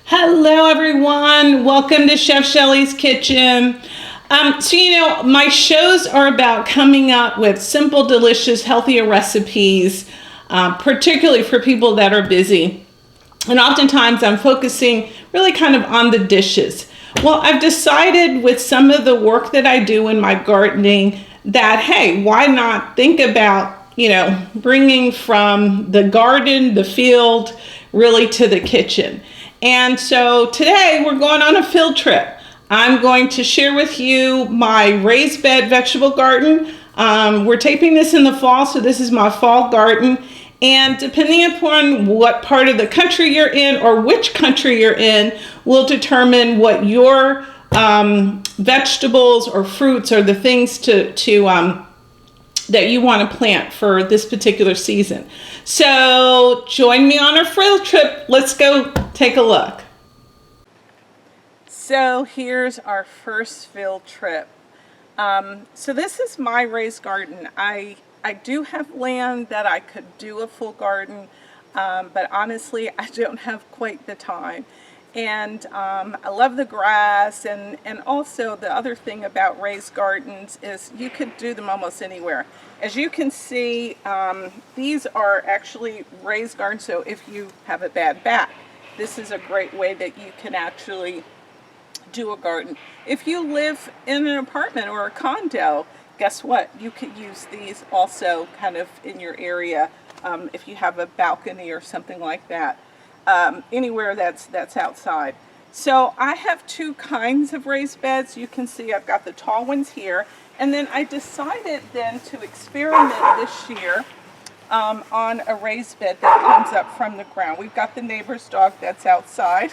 Hello, everyone. Welcome to Chef Shelley's Kitchen. My shows are about coming up with simple, delicious, healthier recipes, particularly for people that are busy. And oftentimes I'm focusing really kind of on the dishes. Well, I've decided with some of the work that I do in my gardening that, hey, why not think about, bringing from the garden, the field, really to the kitchen. And so today we're going on a field trip. I'm going to share with you my raised bed vegetable garden. We're taping this in the fall, so this is my fall garden. And depending upon what part of the country you're in or which country you're in will determine what your vegetables or fruits or the things that you want to plant for this particular season. So join me on our field trip. Let's go take a look. So here's our first field trip. So this is my raised garden. I do have land that I could do a full garden, but honestly, I don't have quite the time. And I love the grass, and also the other thing about raised gardens is you could do them almost anywhere. As you can see, these are actually raised gardens, so if you have a bad back, this is a great way that you can actually do a garden. If you live in an apartment or a condo, guess what? You could use these also kind of in your area if you have a balcony or something like that. Anywhere that's outside. So I have two kinds of raised beds. You can see I've got the tall ones here, and then I decided then to experiment this year on a raised bed that comes up from the ground. We've got the neighbor's dog that's outside.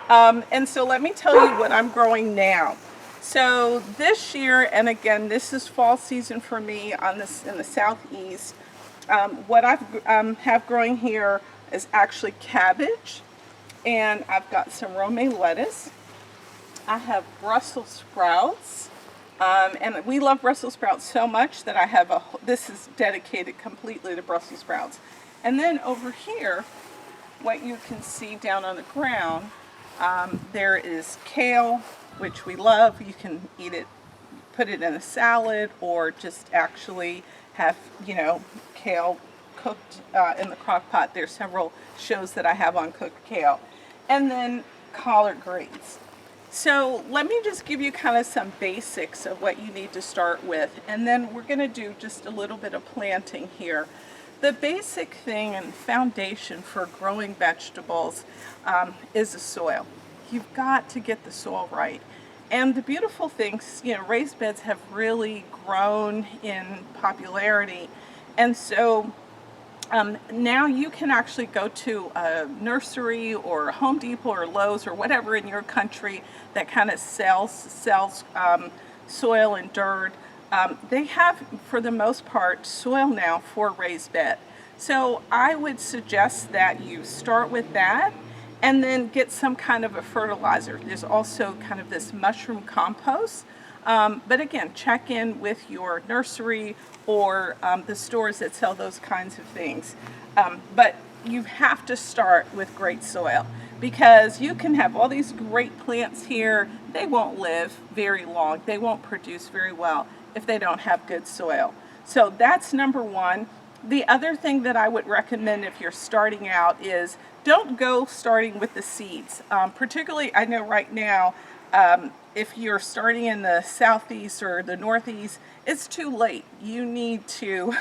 And so let me tell you what I'm growing now. So this year, and again, this is fall season for me in the southeast. What I have growing here is actually cabbage, and I've got some romaine lettuce. I have Brussels sprouts, and we love Brussels sprouts so much that I have this is dedicated completely to Brussels sprouts. And then over here, what you can see down on the ground, there is kale, which we love. You can eat it, put it in a salad, or just actually have, kale cooked in the crock pot. There's several shows that I have on cooked kale. And then collard greens. So let me just give you kind of some basics of what you need to start with, and then we're going to do just a little bit of planting here. The basic thing and foundation for growing vegetables is the soil. You've got to get the soil right. And the beautiful things, raised beds have really grown in popularity. And so now you can actually go to a nursery or Home Depot or Lowe's or whatever in your country that kind of sells soil and dirt. They have, for the most part, soil now for raised bed. So I would suggest that you start with that and then get some kind of a fertilizer. There's also kind of this mushroom compost. But again, check in with your nursery or the stores that sell those kinds of things. But you have to start with great soil, because you can have all these great plants here. They won't live very long. They won't produce very well if they don't have good soil. So that's number one. The other thing that I would recommend if you're starting out is don't go starting with the seeds. Particularly, I know right now, if you're starting in the southeast or the northeast, it's too late. You need to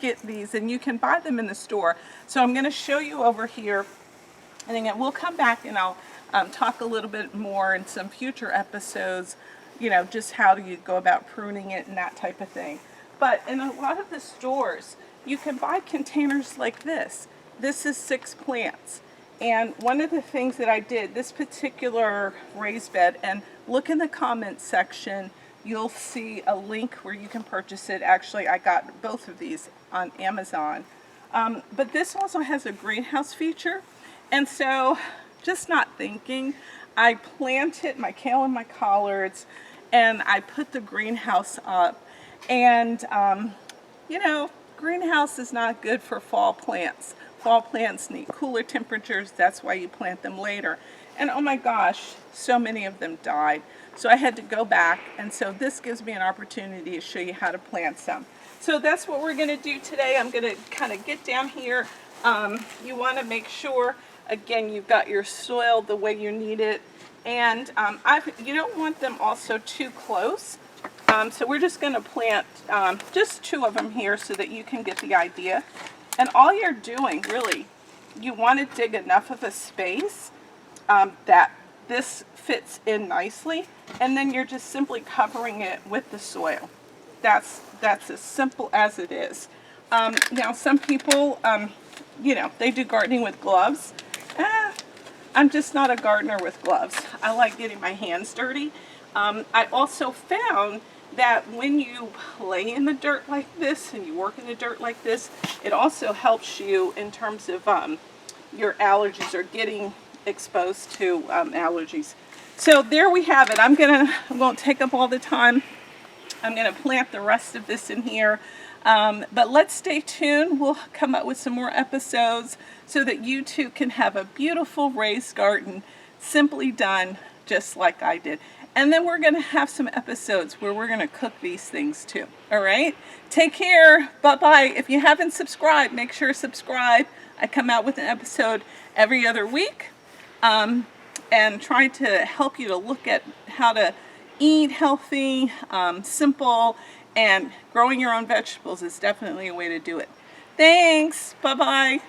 get these, and you can buy them in the store. So I'm going to show you over here, and again, we'll come back and I'll talk a little bit more in some future episodes, just how do you go about pruning it and that type of thing. But in a lot of the stores, you can buy containers like this. This is 6 plants. And one of the things that I did, this particular raised bed, and look in the comments section, you'll see a link where you can purchase it. Actually, I got both of these on Amazon. But this also has a greenhouse feature. And so, just not thinking, I planted my kale and my collards, and I put the greenhouse up. And, greenhouse is not good for fall plants. fall plants need cooler temperatures. That's why you plant them later. And oh my gosh, so many of them died. So I had to go back, and so this gives me an opportunity to show you how to plant some. So that's what we're going to do today. I'm going to kind of get down here. You want to make sure, again, you've got your soil the way you need it. And you don't want them also too close. So we're just going to plant just 2 of them here so that you can get the idea. And all you're doing, really, you want to dig enough of a space that this fits in nicely, and then you're just simply covering it with the soil. That's as simple as it is. Now, some people, you know, they do gardening with gloves. I'm just not a gardener with gloves. I like getting my hands dirty. I also found that when you play in the dirt like this and you work in the dirt like this, it also helps you in terms of your allergies or getting exposed to allergies. So there we have it. I won't take up all the time. I'm going to plant the rest of this in here. But let's stay tuned. We'll come up with some more episodes so that you too can have a beautiful raised garden, simply done just like I did. And then we're going to have some episodes where we're going to cook these things too. All right? Take care. Bye-bye. If you haven't subscribed, make sure to subscribe. I come out with an episode every other week. And try to help you to look at how to eat healthy, simple, and growing your own vegetables is definitely a way to do it. Thanks. Bye-bye.